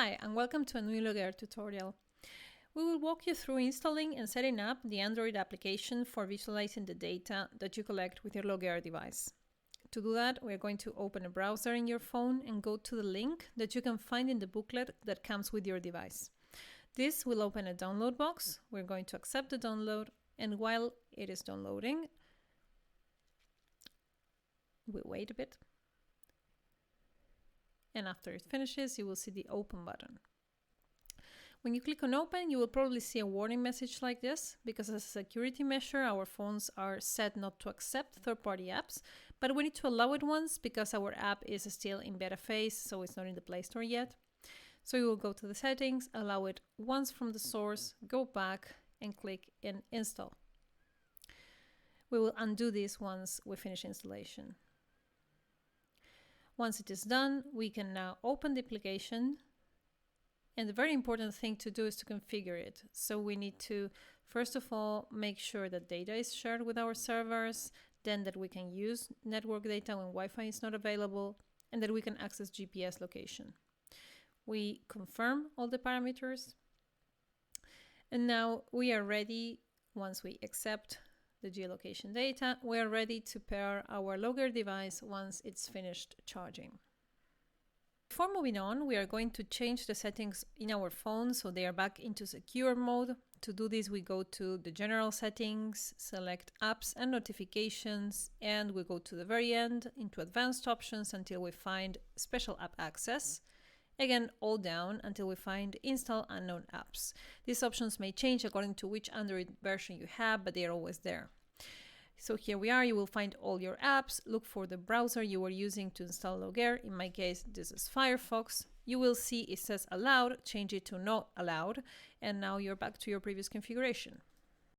Hi, and welcome to a new LogAir tutorial. We will walk you through installing and setting up the Android application for visualizing the data that you collect with your LogAir device. To do that, we are going to open a browser in your phone and go to the link that you can find in the booklet that comes with your device. This will open a download box. We're going to accept the download, and while it is downloading, we'll wait a bit. And after it finishes, you will see the open button. When you click on open, you will probably see a warning message like this, because as a security measure, our phones are set not to accept third-party apps, but we need to allow it once because our app is still in beta phase, so it's not in the Play Store yet. So you will go to the settings, allow it once from the source, go back and click in install. We will undo this once we finish installation. Once it is done, we can now open the application. And the very important thing to do is to configure it. So we need to, first of all, make sure that data is shared with our servers, then that we can use network data when Wi-Fi is not available, and that we can access GPS location. We confirm all the parameters. And now we are ready, once we accept the geolocation data, we are ready to pair our LogAir device once it's finished charging. Before moving on, we are going to change the settings in our phone so they are back into secure mode. To do this, we go to the general settings, select apps and notifications, and we go to the very end into advanced options until we find special app access. Again, all down until we find install unknown apps. These options may change according to which Android version you have, but they are always there. So here we are, you will find all your apps, look for the browser you were using to install LogAir. In my case, this is Firefox. You will see it says allowed, change it to not allowed, and now you're back to your previous configuration.